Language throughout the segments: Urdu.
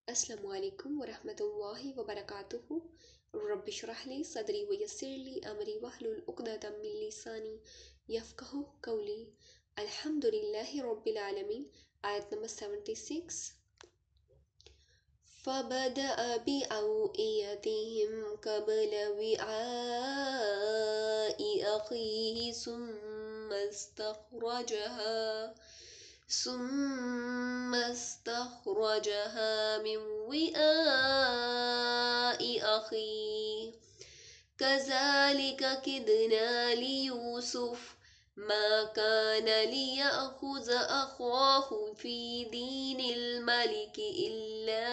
السلام علیکم ورحمۃ اللہ وبرکاتہ۔ رب اشرح لی صدری ویسر لی امری واحلل عقدۃ من لسانی یفقہوا قولی۔ الحمد للہ رب العالمین۔ آیت نمبر 76۔ فَبَدَأَ بِأَوْعِيَتِهِمْ قَبْلَ وِعَاءِ أَخِيهِ ثم استخرجها من وعاء أخيه كذلك كدنا ليوسف ما كان ليأخذ أخاه في دين الملك إلا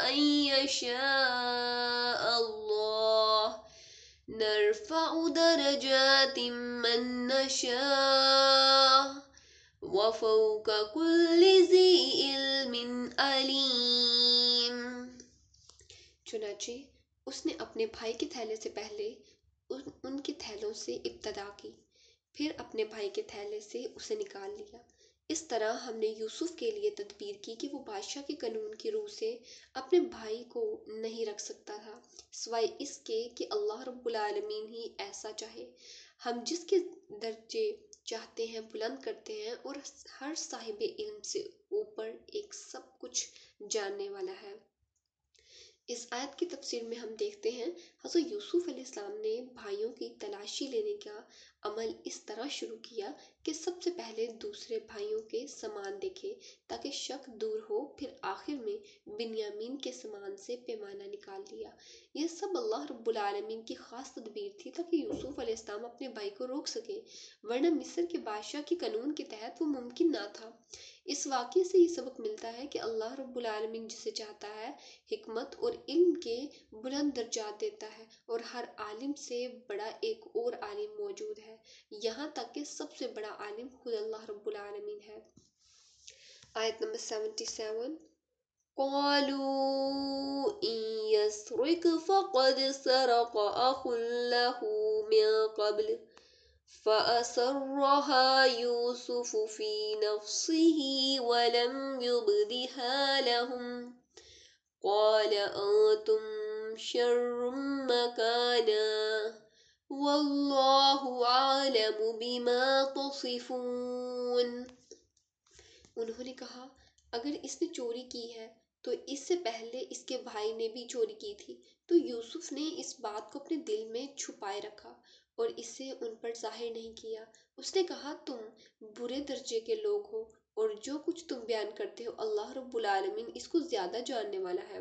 أن يشاء الله نرفع درجات من نشاء وفوق كل ذي علم علیم۔ چنانچہ اس نے اپنے بھائی کے تھیلے سے پہلے ان کے تھیلوں سے ابتدا کی، پھر اپنے بھائی کے تھیلے سے اسے نکال لیا۔ اس طرح ہم نے یوسف کے لیے تدبیر کی کہ وہ بادشاہ کے قانون کی روح سے اپنے بھائی کو نہیں رکھ سکتا تھا سوائے اس کے کہ اللہ رب العالمین ہی ایسا چاہے۔ ہم جس کے درجے چاہتے ہیں بلند کرتے ہیں، اور ہر صاحب علم سے اوپر ایک سب کچھ جاننے والا ہے۔ اس آیت کی تفسیر میں ہم دیکھتے ہیں حضرت یوسف علیہ السلام نے بھائیوں کی تلاشی لینے کا عمل اس طرح شروع کیا کہ سب سے پہلے دوسرے بھائیوں کے سامان دیکھے تاکہ شک دور ہو، پھر آخر میں بنیامین کے سامان سے پیمانہ نکال لیا۔ یہ سب اللہ رب العالمین کی خاص تدبیر تھی تاکہ یوسف علیہ السلام اپنے بھائی کو روک سکے، ورنہ مصر کے بادشاہ کے قانون کے تحت وہ ممکن نہ تھا۔ اس واقعے سے یہ سبق ملتا ہے کہ اللہ رب العالمین جسے چاہتا ہے حکمت اور علم کے بلند درجات دیتا ہے، اور ہر عالم سے بڑا ایک اور عالم موجود ہے، یہاں تک کہ سب سے بڑا عالم خود اللہ رب العالمین ہے۔ آیت نمبر 77۔ قالوا إن يسرق فقد سرق أخ له من قبل فأسرها يوسف في نفسه ولم يبدها لهم قال أنتم شر مكانا والله أعلم بما تصفون۔ انہوں نے کہا اگر اس نے چوری کی ہے تو اس سے پہلے اس کے بھائی نے بھی چوری کی تھی، تو یوسف نے اس بات کو اپنے دل میں چھپائے رکھا اور اسے ان پر ظاہر نہیں کیا۔ اس نے کہا تم برے درجے کے لوگ ہو، اور جو کچھ تم بیان کرتے ہو اللہ رب العالمین اس کو زیادہ جاننے والا ہے۔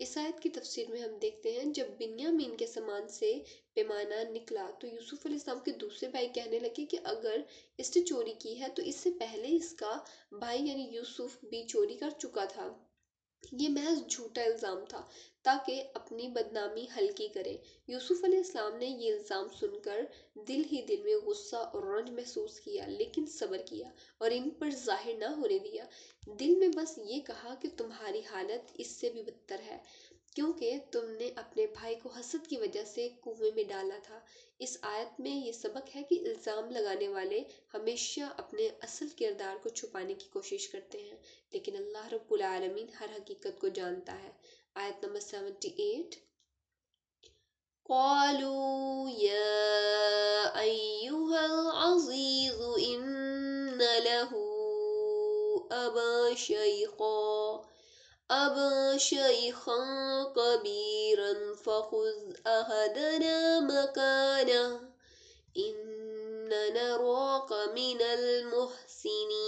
اس آیت کی تفسیر میں ہم دیکھتے ہیں جب بنیامین کے سامان سے پیمانہ نکلا تو یوسف علیہ السلام کے دوسرے بھائی کہنے لگے کہ اگر اس نے چوری کی ہے تو اس سے پہلے اس کا بھائی یعنی یوسف بھی چوری کر چکا تھا۔ یہ محض جھوٹا الزام تھا تاکہ اپنی بدنامی ہلکی کرے۔ یوسف علیہ السلام نے یہ الزام سن کر دل ہی دل میں غصہ اور رنج محسوس کیا، لیکن صبر کیا اور ان پر ظاہر نہ ہونے دیا۔ دل میں بس یہ کہا کہ تمہاری حالت اس سے بھی بدتر ہے، کیونکہ تم نے اپنے بھائی کو حسد کی وجہ سے کنویں میں ڈالا تھا۔ اس آیت میں یہ سبق ہے کہ الزام لگانے والے ہمیشہ اپنے اصل کردار کو چھپانے کی کوشش کرتے ہیں، لیکن اللہ رب العالمین ہر حقیقت کو جانتا ہے۔ آیت نمبر 78۔ قالوا يا أيها العزيز إن له أبا شيخا كبيرا فخذ أحدنا مكانه إننا نراك من المحسنين۔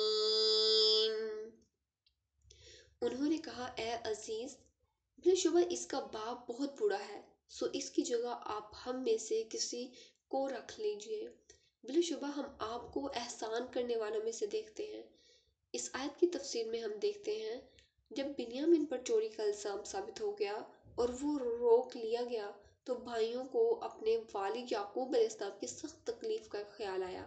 انہوں نے کہا اے عزیز، بلا شبہ اس کا باپ بہت بوڑھا ہے، سو اس کی جگہ آپ ہم میں سے کسی کو رکھ لیجئے، بلا شبہ ہم آپ کو احسان کرنے والوں میں سے دیکھتے ہیں۔ اس آیت کی تفسیر میں ہم دیکھتے ہیں جب بنیامین پر چوری کا الزام ثابت ہو گیا اور وہ روک لیا گیا تو بھائیوں کو اپنے والد یعقوب علیہ السلام کی سخت تکلیف کا خیال آیا،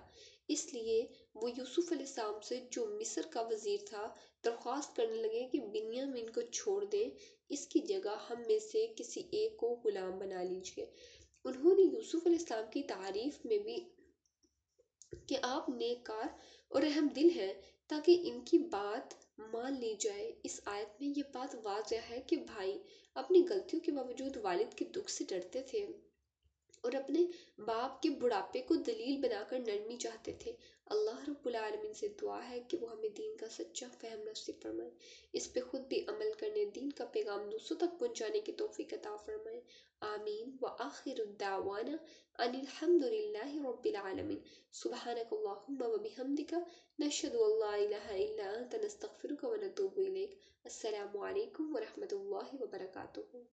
اس لیے وہ یوسف علیہ السلام سے جو مصر کا وزیر تھا درخواست کرنے لگے کہ بنیامین کو چھوڑ دیں، اس کی جگہ ہم میں سے کسی ایک کو غلام بنا لیجئے۔ انہوں نے یوسف علیہ السلام کی تعریف میں بھی کہ آپ نیک کار اور رحم دل ہیں تاکہ ان کی بات مان لی جائے۔ اس آیت میں یہ بات واضح ہے کہ بھائی اپنی غلطیوں کے باوجود والد کے دکھ سے ڈرتے تھے اور اپنے باپ کے بڑھاپے کو دلیل بنا کر نرمی چاہتے تھے۔ اللہ رب العالمین سے دعا ہے کہ وہ ہمیں دین کا سچا فہم نصیب فرمائے، اس پہ خود بھی عمل کرنے، دین کا پیغام دوسروں تک پہنچانے کی توفیق عطا فرمائے۔ آمین۔ وآخر الدعوانا ان الحمد للہ رب العالمین۔ سبحانک اللہم وبحمدک، نشہد ان لا الہ الا انت، نستغفرک ونتوب الیک۔ السلام علیکم ورحمۃ اللہ وبرکاتہ۔